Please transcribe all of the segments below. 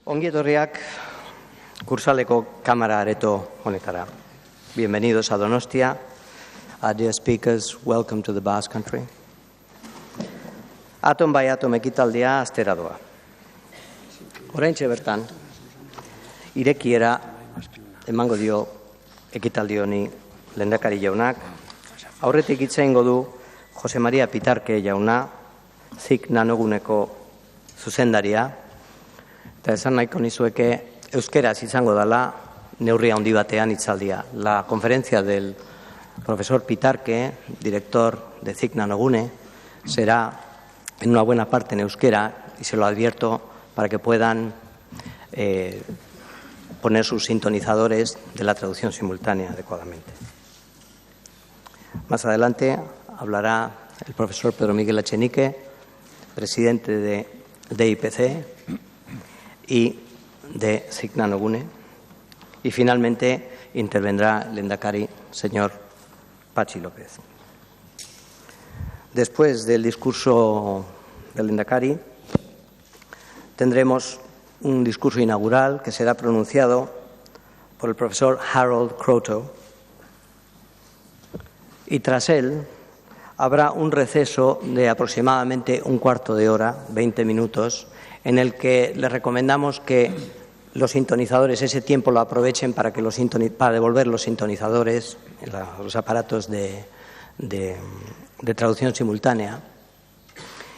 Ongi etorriak Kursaleko Kamara Areto honetara. Bienvenidos a Donostia. Dear speakers, welcome to the Basque Country. Atom by Atom ekitaldia astera doa. Oraintxe bertan, irekiera emango dio ekitaldi honi lehendakari jaunak. Aurretik hitz egingo du Jose Maria Pitarke jauna, ZIK nanoguneko zuzendaria, eta esan nahiko nizueke euskeraz izango dela neurri handi batean hitzaldia. La conferencia del profesor Pitarke, director de ZIK Nanogune, será en una buena parte en euskera, y se lo advierto para que puedan poner sus sintonizadores de la traducción simultánea adecuadamente. Más adelante hablará el profesor Pedro Miguel Echenique, presidente de IPC y de ZIK Nanogune. Y finalmente intervendrá el lehendakari, señor Patxi López. Después del discurso del lehendakari, tendremos un discurso inaugural que será pronunciado por el profesor Harold Kroto. Y tras él habrá un receso de aproximadamente un cuarto de hora, 20 minutos, en el que les recomendamos que los sintonizadores ese tiempo lo aprovechen para devolver los sintonizadores, los aparatos de traducción simultánea.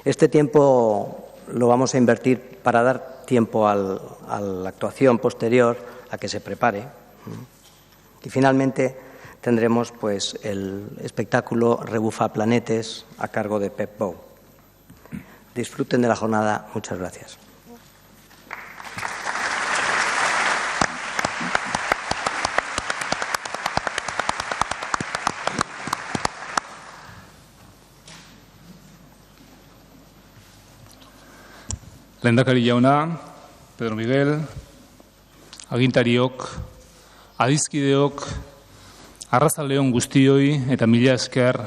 Este tiempo lo vamos a invertir para dar tiempo a la actuación posterior, a que se prepare. Y finalmente tendremos pues el espectáculo Rebufa Planetes a cargo de Pep Bow. Disfruten de la jornada. Muchas gracias. Lehendakari jauna, Pedro Miguel, agintariok, adizkideok, arrazaleon guztioi eta mila esker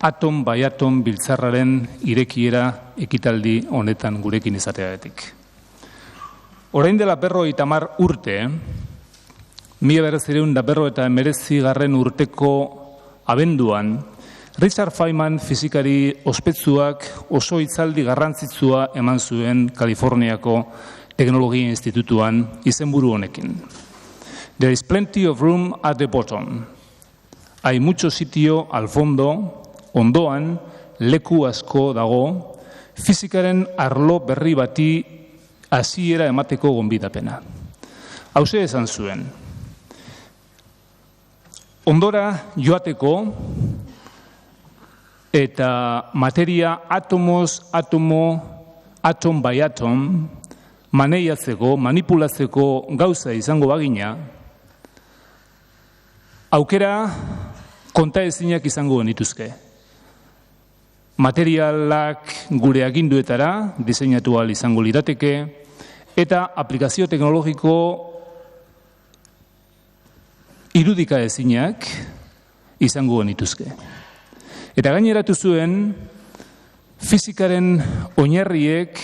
Atom by Atom biltzarraren irekiera ekitaldi honetan gurekin izateagatik. Orain dela 50 urte, 1949 urteko abenduan, Richard Feynman fizikari ospetsuak oso hitzaldi garrantzitsua eman zuen Kaliforniako Teknologia Institutuan izenburu honekin. There is plenty of room at the bottom. Hay mucho sitio al fondo, ondoan leku asko dago, fizikaren arlo berri bati hasiera emateko gonbidapena. Hauxe esan zuen. Ondora joateko eta materia atom by atom, maneiatzeko, manipulatzeko gauza izango bagina, aukera kontaezinak izango genituzke. Materialak gure aginduetara diseinatu ahal izango lirateke, eta aplikazio teknologiko irudikaezinak izango genituzke. Eta gaineratu zuen, fizikaren oinarriek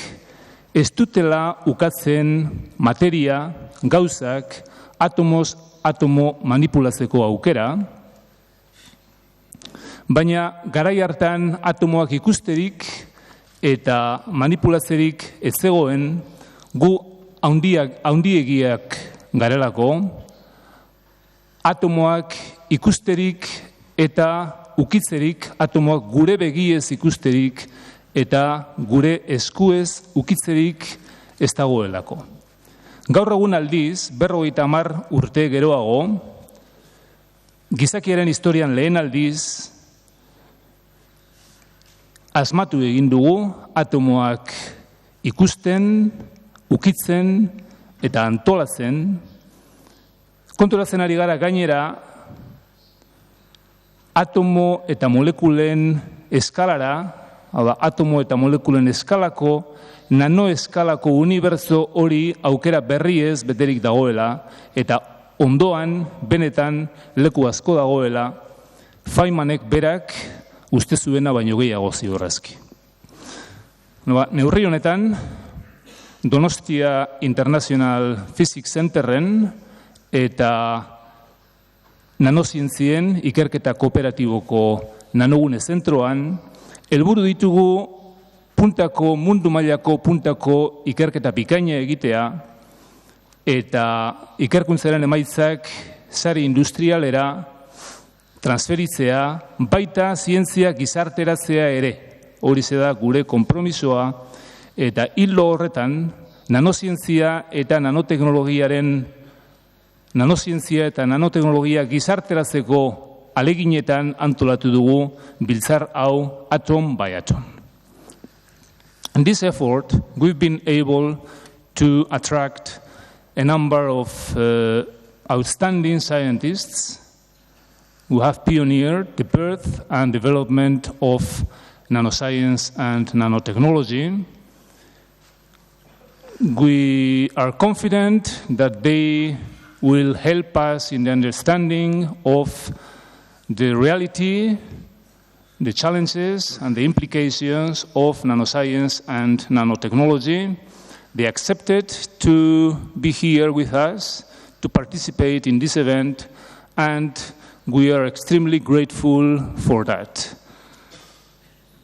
ez dutela ukatzen materia, gauzak, atomo manipulatzeko aukera, baina garai hartan atomoak ikusterik eta manipulatzerik ez zegoen gu handiegiak garelako, atomoak ikusterik eta ukitzerik, atomoak gure begiez ikusterik eta gure eskuez ukitzerik ez dagoelako. Gaur egun aldiz, 50 urte geroago, gizakiaren historian lehen aldiz, asmatu egin dugu atomoak ikusten, ukitzen eta antolatzen, konturatzen ari gara gainera, atomo eta molekulen eskalara, atomo eta molekulen eskalako, nanoeskalako unibertso hori aukera berriez beterik dagoela, eta ondoan, benetan, leku asko dagoela, Feynmanek berak uste zuena baino gehiago ziurrazki. Neurri honetan, Donostia International Physics Centerren eta nanozientzien ikerketa kooperatiboko nanogune zentroan, helburu ditugu mundu mailako puntako ikerketa bikaina egitea eta ikerkuntzaren emaitzak sare industrialera transferitzea, baita zientzia gizarteratzea ere. Hori da gure konpromisoa eta ildo horretan nanozientzia eta nanoteknologia gizarteratzeko aleginetan antolatu dugu biltzar hau atom by atom. In this effort, we've been able to attract a number of outstanding scientists who have pioneered the birth and development of nanoscience and nanotechnology. We are confident that they will help us in the understanding of the reality, the challenges and the implications of nanoscience and nanotechnology. They accepted to be here with us, to participate in this event, and we are extremely grateful for that.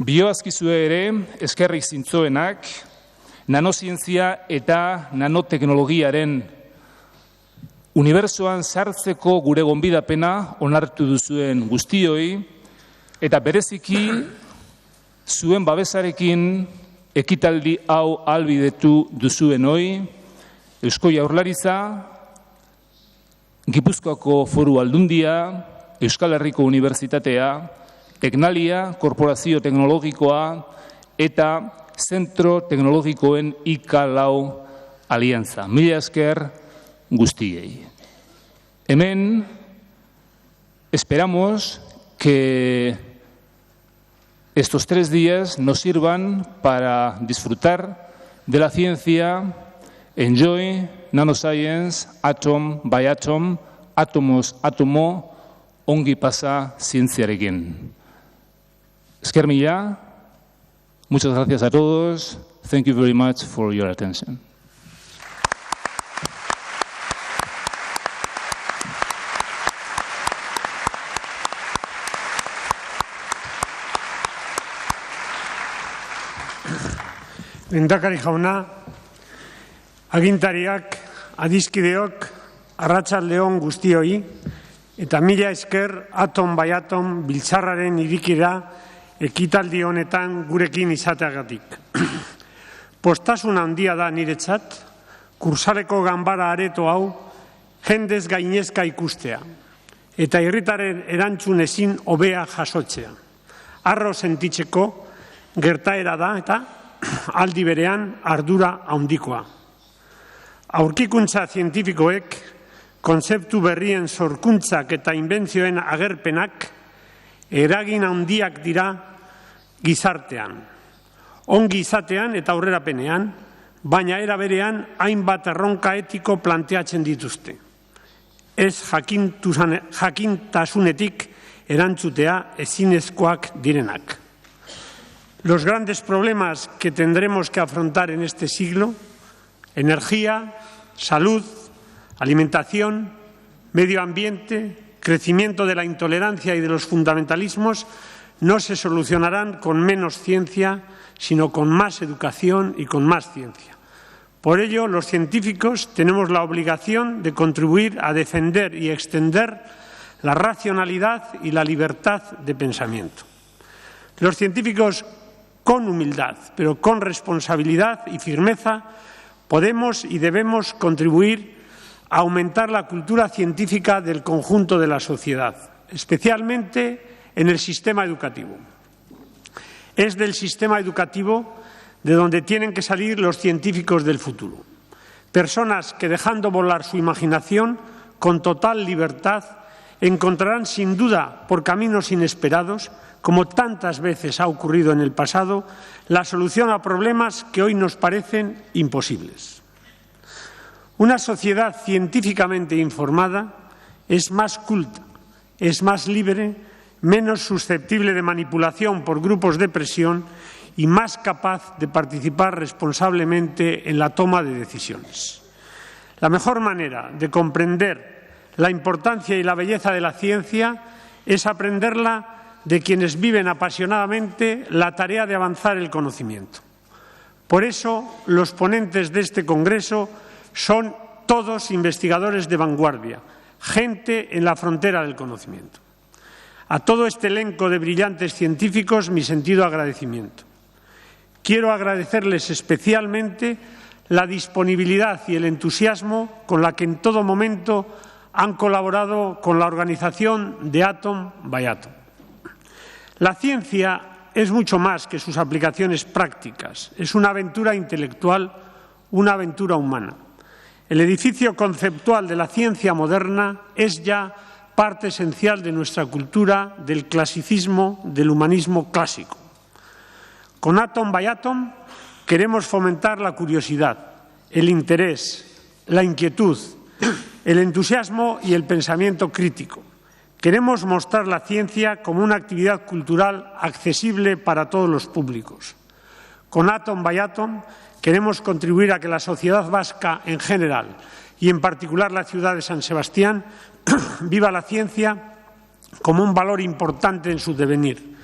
Bioazkizue ere, eskerrik zintzoenak, nanozientzia eta nanoteknologiaren unibertsoan sartzeko gure gonbidapena onartu duzuen guztioi, eta bereziki zuen babesarekin ekitaldi hau ahalbidetu duzuenoi, Eusko Jaurlaritza, Gipuzkoako Foru Aldundia, Euskal Herriko Unibertsitatea, Teknalia, Korporazio Teknologikoa eta Zentro Teknologikoen IK4 Aliantza. Mila esker guztiei. Hemen, esperamos que estos 3 días nos sirvan para disfrutar de la ciencia, enjoy nanoscience, atom by atom, átomos, átomo, ongi pasa zientziarekin. Esker mila, muchas gracias a todos. Thank you very much for your attention. Lehendakari jauna, agintariak, adiskideok, arratsaldeon guztioi, eta mila esker atom by atom biltzarraren irikira ekitaldi honetan gurekin izateagatik. Postasun handia da niretzat, kursaleko ganbara areto hau jendez gainezka ikustea, eta herritarren erantzun ezin hobea jasotzea. Harro sentitzeko gertaera da eta aldi berean ardura handikoa. Aurkikuntza zientifikoek, kontzeptu berrien sorkuntzak eta inbentzioen agerpenak eragin handiak dira gizartean. Ongi izatean eta aurrerapenean, baina era berean hainbat erronka etiko planteatzen dituzte. Ez jakintasunetik erantzutea ezinezkoak direnak. Los grandes problemas que tendremos que afrontar en este siglo, energía, salud, alimentación, medio ambiente, crecimiento de la intolerancia y de los fundamentalismos, no se solucionarán con menos ciencia, sino con más educación y con más ciencia. Por ello, los científicos tenemos la obligación de contribuir a defender y extender la racionalidad y la libertad de pensamiento. Los científicos, con humildad, pero con responsabilidad y firmeza, podemos y debemos contribuir a aumentar la cultura científica del conjunto de la sociedad, especialmente en el sistema educativo. Es del sistema educativo de donde tienen que salir los científicos del futuro. Personas que, dejando volar su imaginación con total libertad, encontrarán sin duda, por caminos inesperados, como tantas veces ha ocurrido en el pasado, la solución a problemas que hoy nos parecen imposibles. Una sociedad científicamente informada es más culta, es más libre, menos susceptible de manipulación por grupos de presión y más capaz de participar responsablemente en la toma de decisiones. La mejor manera de comprender la importancia y la belleza de la ciencia es aprenderla de quienes viven apasionadamente la tarea de avanzar el conocimiento. Por eso, los ponentes de este congreso son todos investigadores de vanguardia, gente en la frontera del conocimiento. A todo este elenco de brillantes científicos, mi sentido agradecimiento. Quiero agradecerles especialmente la disponibilidad y el entusiasmo con la que en todo momento han colaborado con la organización de Atom by Atom. La ciencia es mucho más que sus aplicaciones prácticas, es una aventura intelectual, una aventura humana. El edificio conceptual de la ciencia moderna es ya parte esencial de nuestra cultura, del clasicismo, del humanismo clásico. Con Atom by Atom queremos fomentar la curiosidad, el interés, la inquietud, el entusiasmo y el pensamiento crítico. Queremos mostrar la ciencia como una actividad cultural accesible para todos los públicos. Con Atom by Atom queremos contribuir a que la sociedad vasca en general y en particular la ciudad de San Sebastián viva la ciencia como un valor importante en su devenir.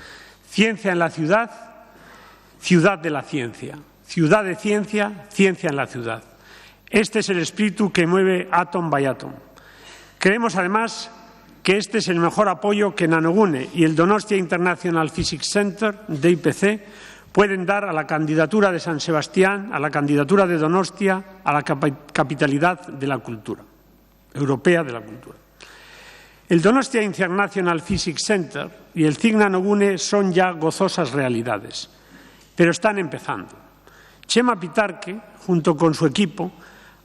Ciencia en la ciudad, ciudad de la ciencia. Ciudad de ciencia, ciencia en la ciudad. Este es el espíritu que mueve Atom by Atom. Creemos además que este es el mejor apoyo que Nanogune y el Donostia International Physics Center, DIPC, pueden dar a la candidatura de San Sebastián, a la candidatura de Donostia, a la capitalidad de la cultura, europea de la cultura. El Donostia International Physics Center y el CIG Nanogune son ya gozosas realidades, pero están empezando. Chema Pitarque, junto con su equipo,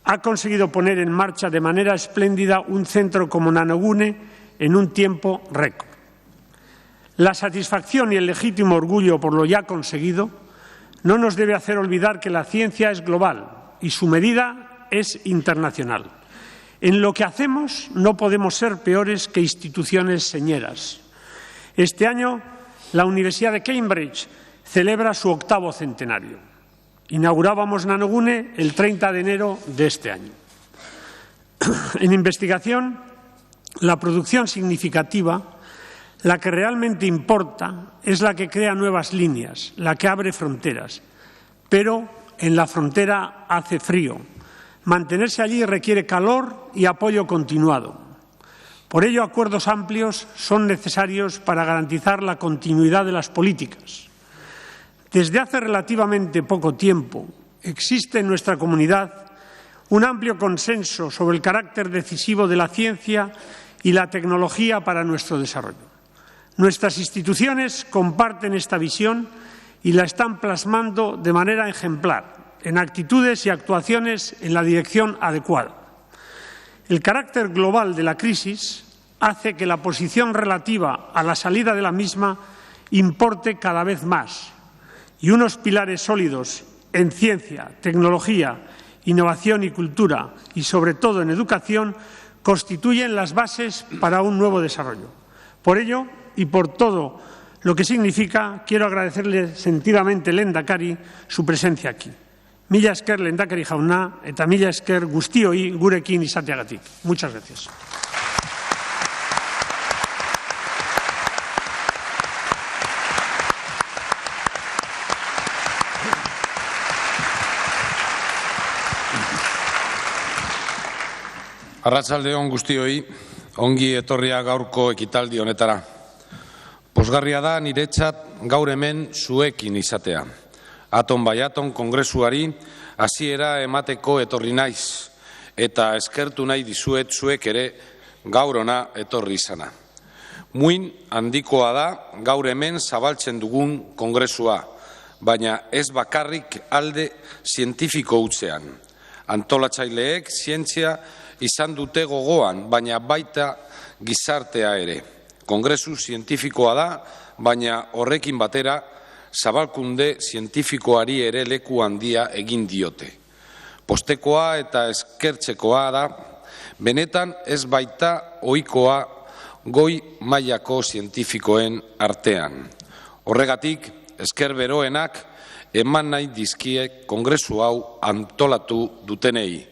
ha conseguido poner en marcha de manera espléndida un centro como Nanogune en un tiempo récord. La satisfacción y el legítimo orgullo por lo ya conseguido no nos debe hacer olvidar que la ciencia es global y su medida es internacional. En lo que hacemos no podemos ser peores que instituciones señeras. Este año la Universidad de Cambridge celebra su 8º centenario. Inaugurábamos Nanogune el 30 de enero de este año. En investigación, la producción significativa, la que realmente importa, es la que crea nuevas líneas, la que abre fronteras. Pero en la frontera hace frío. Mantenerse allí requiere calor y apoyo continuado. Por ello, acuerdos amplios son necesarios para garantizar la continuidad de las políticas. Desde hace relativamente poco tiempo existe en nuestra comunidad un amplio consenso sobre el carácter decisivo de la ciencia y la tecnología para nuestro desarrollo. Nuestras instituciones comparten esta visión y la están plasmando de manera ejemplar, en actitudes y actuaciones en la dirección adecuada. El carácter global de la crisis hace que la posición relativa a la salida de la misma importe cada vez más y unos pilares sólidos en ciencia, tecnología, innovación y cultura y, sobre todo, en educación, constituyen las bases para un nuevo desarrollo. Por ello, y por todo lo que significa, quiero agradecerle sentidamente lehendakari su presencia aquí. Mila esker lehendakari jauna eta mila esker guztioi gurekin izateagatik. Muchas gracias. Arratsalde on guztioi, ongi etorria gaurko ekitaldi honetara. Pozgarria da niretzat gaur hemen zuekin izatea. Atom by Atom kongresuari hasiera emateko etorri naiz eta eskertu nahi dizuet zuek ere gaur ona etorri izana. Muin handikoa da gaur hemen zabaltzen dugun kongresua, baina ez bakarrik alde zientifiko hutsean. Antolatzaileek zientzia izan dute gogoan, baina baita gizartea ere. Kongresu zientifikoa da, baina horrekin batera zabalkunde zientifikoari ere leku handia egin diote. Postekoa eta eskertzekoa da, benetan ez baita ohikoa goi mailako zientifikoen artean. Horregatik, esker beroenak eman nahi dizkie kongresu hau antolatu dutenei,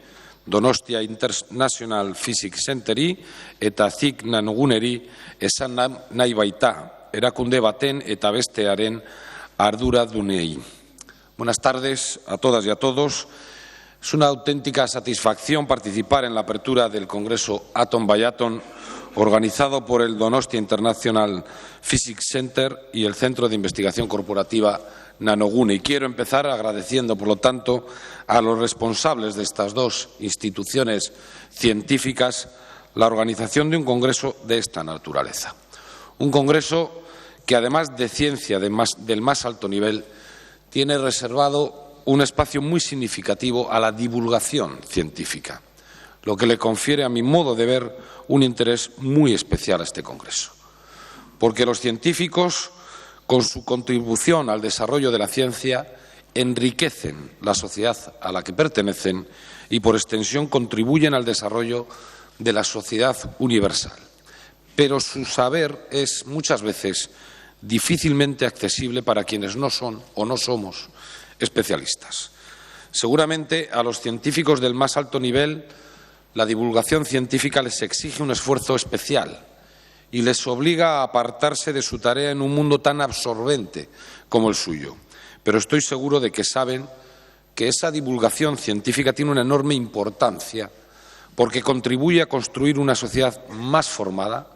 Donostia International Physics Centeri eta ZIK nanoguneri esan nahi baita, erakunde baten eta bestearen arduradunei. Buenas tardes a todas y a todos. Es una auténtica satisfacción participar en la apertura del Congreso Atom by Atom, organizado por el Donostia International Physics Center y el Centro de Investigación Corporativa Nanogune. Y quiero empezar agradeciendo, por lo tanto, a los responsables de estas dos instituciones científicas la organización de un congreso de esta naturaleza. Un congreso que, además de ciencia del más alto nivel, tiene reservado un espacio muy significativo a la divulgación científica, lo que le confiere, a mi modo de ver, un interés muy especial a este congreso. Porque los científicos, con su contribución al desarrollo de la ciencia, enriquecen la sociedad a la que pertenecen y, por extensión, contribuyen al desarrollo de la sociedad universal. Pero su saber es muchas veces difícilmente accesible para quienes no son o no somos especialistas. Seguramente a los científicos del más alto nivel la divulgación científica les exige un esfuerzo especial y les obliga a apartarse de su tarea en un mundo tan absorbente como el suyo. Pero estoy seguro de que saben que esa divulgación científica tiene una enorme importancia porque contribuye a construir una sociedad más formada,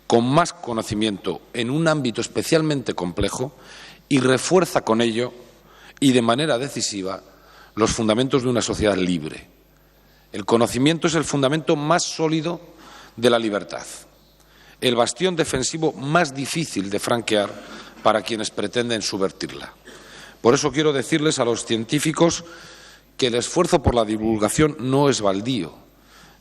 con más conocimiento en un ámbito especialmente complejo y refuerza con ello y de manera decisiva los fundamentos de una sociedad libre. El conocimiento es el fundamento más sólido de la libertad, el bastión defensivo más difícil de franquear para quienes pretenden subvertirla. Por eso quiero decirles a los científicos que el esfuerzo por la divulgación no es baldío,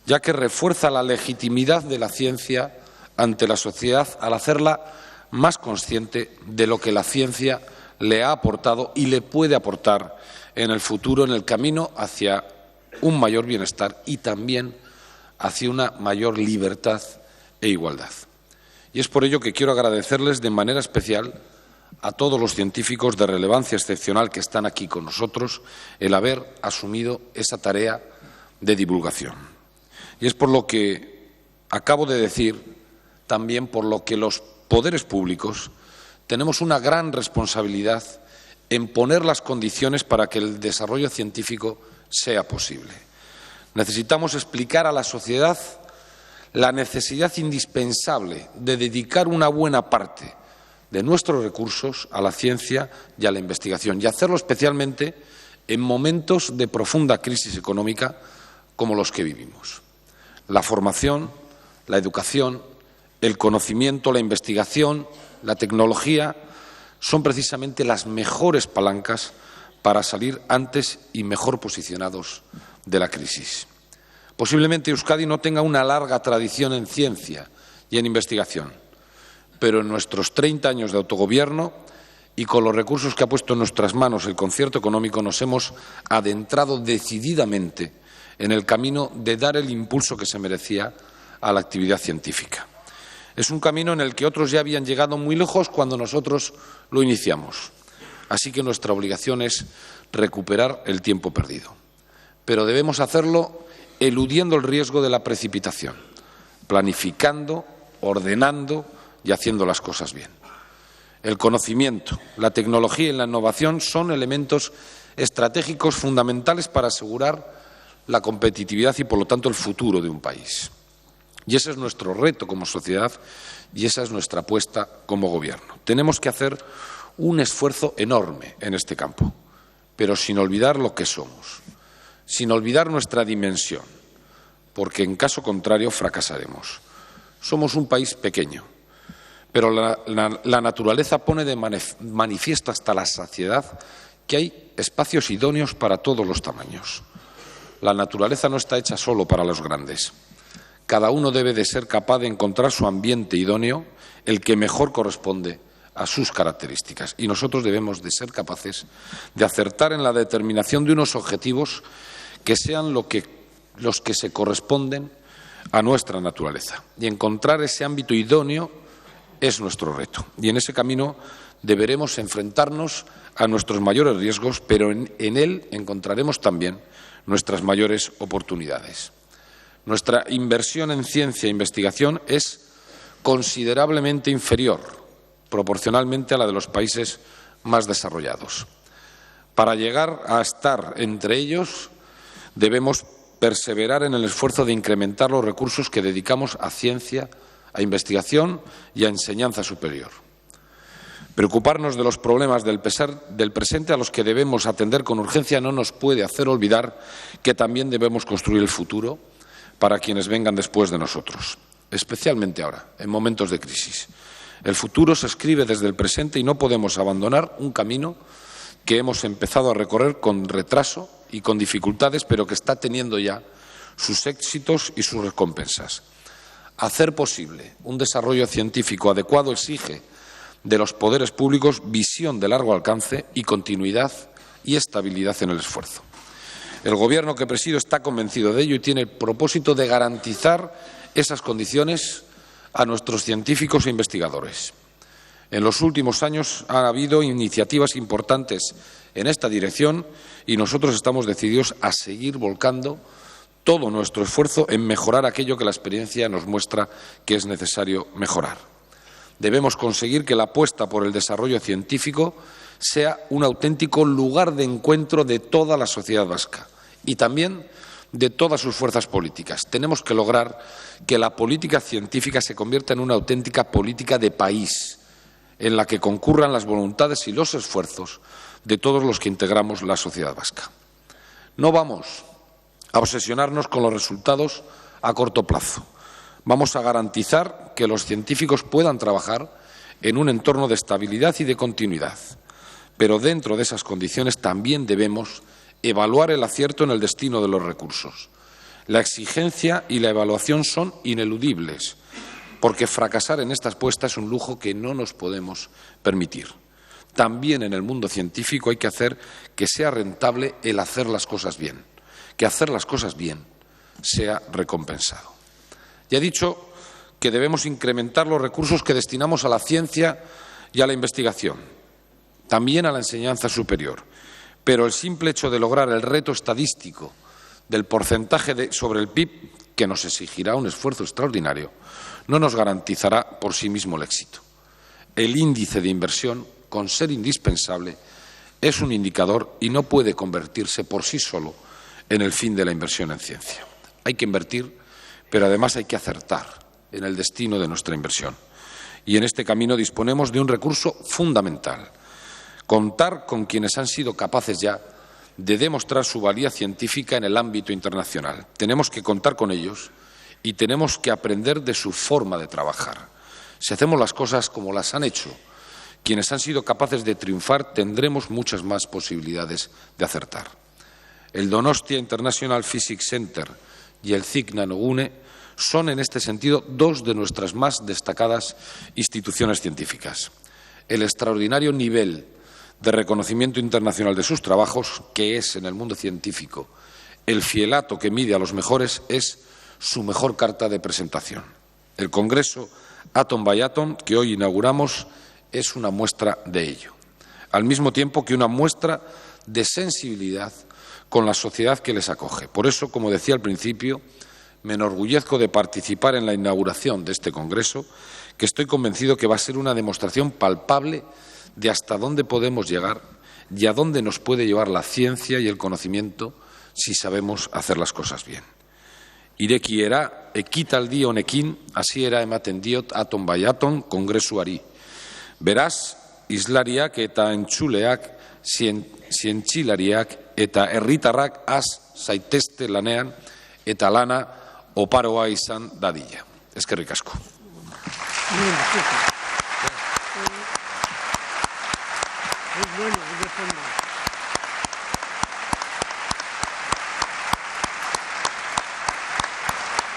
ya que refuerza la legitimidad de la ciencia ante la sociedad al hacerla más consciente de lo que la ciencia le ha aportado y le puede aportar en el futuro en el camino hacia un mayor bienestar y también hacia una mayor libertad e igualdad. Y es por ello que quiero agradecerles de manera especial a todos los científicos de relevancia excepcional que están aquí con nosotros el haber asumido esa tarea de divulgación. Y es por lo que acabo de decir, también por lo que los poderes públicos tenemos una gran responsabilidad en poner las condiciones para que el desarrollo científico sea posible. Necesitamos explicar a la sociedad la necesidad indispensable de dedicar una buena parte de nuestros recursos a la ciencia y a la investigación, y hacerlo especialmente en momentos de profunda crisis económica como los que vivimos. La formación, la educación, el conocimiento, la investigación, la tecnología son precisamente las mejores palancas para salir antes y mejor posicionados de la crisis. Posiblemente Euskadi no tenga una larga tradición en ciencia y en investigación, pero en nuestros 30 años de autogobierno y con los recursos que ha puesto en nuestras manos el concierto económico nos hemos adentrado decididamente en el camino de dar el impulso que se merecía a la actividad científica. Es un camino en el que otros ya habían llegado muy lejos cuando nosotros lo iniciamos. Así que nuestra obligación es recuperar el tiempo perdido. Pero debemos hacerlo eludiendo el riesgo de la precipitación, planificando, ordenando y haciendo las cosas bien. El conocimiento, la tecnología y la innovación son elementos estratégicos fundamentales para asegurar la competitividad y, por lo tanto, el futuro de un país. Y ese es nuestro reto como sociedad y esa es nuestra apuesta como Gobierno. Tenemos que hacer un esfuerzo enorme en este campo, pero sin olvidar lo que somos, sin olvidar nuestra dimensión, porque en caso contrario fracasaremos. Somos un país pequeño, pero la naturaleza pone de manifiesto hasta la saciedad que hay espacios idóneos para todos los tamaños. La naturaleza no está hecha solo para los grandes. Cada uno debe de ser capaz de encontrar su ambiente idóneo, el que mejor corresponde a sus características. Y nosotros debemos de ser capaces de acertar en la determinación de unos objetivos que sean los que se corresponden a nuestra naturaleza y encontrar ese ámbito idóneo es nuestro reto. Y en ese camino deberemos enfrentarnos a nuestros mayores riesgos, pero en él encontraremos también nuestras mayores oportunidades. Nuestra inversión en ciencia e investigación es considerablemente inferior, proporcionalmente a la de los países más desarrollados. Para llegar a estar entre ellos, debemos perseverar en el esfuerzo de incrementar los recursos que dedicamos a ciencia, a investigación y a enseñanza superior. Preocuparnos de los problemas del presente a los que debemos atender con urgencia no nos puede hacer olvidar que también debemos construir el futuro para quienes vengan después de nosotros, especialmente ahora, en momentos de crisis. El futuro se escribe desde el presente y no podemos abandonar un camino que hemos empezado a recorrer con retraso y con dificultades, pero que está teniendo ya sus éxitos y sus recompensas. Hacer posible un desarrollo científico adecuado exige de los poderes públicos visión de largo alcance y continuidad y estabilidad en el esfuerzo. El Gobierno que presido está convencido de ello y tiene el propósito de garantizar esas condiciones a nuestros científicos e investigadores. En los últimos años ha habido iniciativas importantes en esta dirección y nosotros estamos decididos a seguir volcando todo nuestro esfuerzo en mejorar aquello que la experiencia nos muestra que es necesario mejorar. Debemos conseguir que la apuesta por el desarrollo científico sea un auténtico lugar de encuentro de toda la sociedad vasca y también de todas sus fuerzas políticas. Tenemos que lograr que la política científica se convierta en una auténtica política de país, en la que concurran las voluntades y los esfuerzos de todos los que integramos la sociedad vasca. No vamos a obsesionarnos con los resultados a corto plazo. Vamos a garantizar que los científicos puedan trabajar en un entorno de estabilidad y de continuidad. Pero dentro de esas condiciones también debemos evaluar el acierto en el destino de los recursos. La exigencia y la evaluación son ineludibles, porque fracasar en esta apuesta es un lujo que no nos podemos permitir. También en el mundo científico hay que hacer que sea rentable el hacer las cosas bien, que hacer las cosas bien sea recompensado. Ya he dicho que debemos incrementar los recursos que destinamos a la ciencia y a la investigación, también a la enseñanza superior. Pero el simple hecho de lograr el reto estadístico del porcentaje sobre el PIB, que nos exigirá un esfuerzo extraordinario, no nos garantizará por sí mismo el éxito. El índice de inversión, con ser indispensable, es un indicador y no puede convertirse por sí solo en el fin de la inversión en ciencia. Hay que invertir, pero además hay que acertar en el destino de nuestra inversión. Y en este camino disponemos de un recurso fundamental: contar con quienes han sido capaces ya de demostrar su valía científica en el ámbito internacional. Tenemos que contar con ellos y tenemos que aprender de su forma de trabajar. Si hacemos las cosas como las han hecho quienes han sido capaces de triunfar, tendremos muchas más posibilidades de acertar. El Donostia International Physics Center y el CIC Nanogune son, en este sentido, dos de nuestras más destacadas instituciones científicas. El extraordinario nivel de reconocimiento internacional de sus trabajos, que es en el mundo científico el fielato que mide a los mejores, es su mejor carta de presentación. El Congreso Atom by Atom, que hoy inauguramos, es una muestra de ello, al mismo tiempo que una muestra de sensibilidad con la sociedad que les acoge. Por eso, como decía al principio, me enorgullezco de participar en la inauguración de este Congreso, que estoy convencido que va a ser una demostración palpable de hasta dónde podemos llegar y a dónde nos puede llevar la ciencia y el conocimiento si sabemos hacer las cosas bien. Irekiera ekitaldi honekin hasiera ematen diot Atom by Atom kongresuari. Beraz, hizlariak eta entzuleak, zientzilariak eta herritarrak has zaitezte lanean eta lana oparoa izan dadila. Eskerrik asko. Es bueno, es de fondo.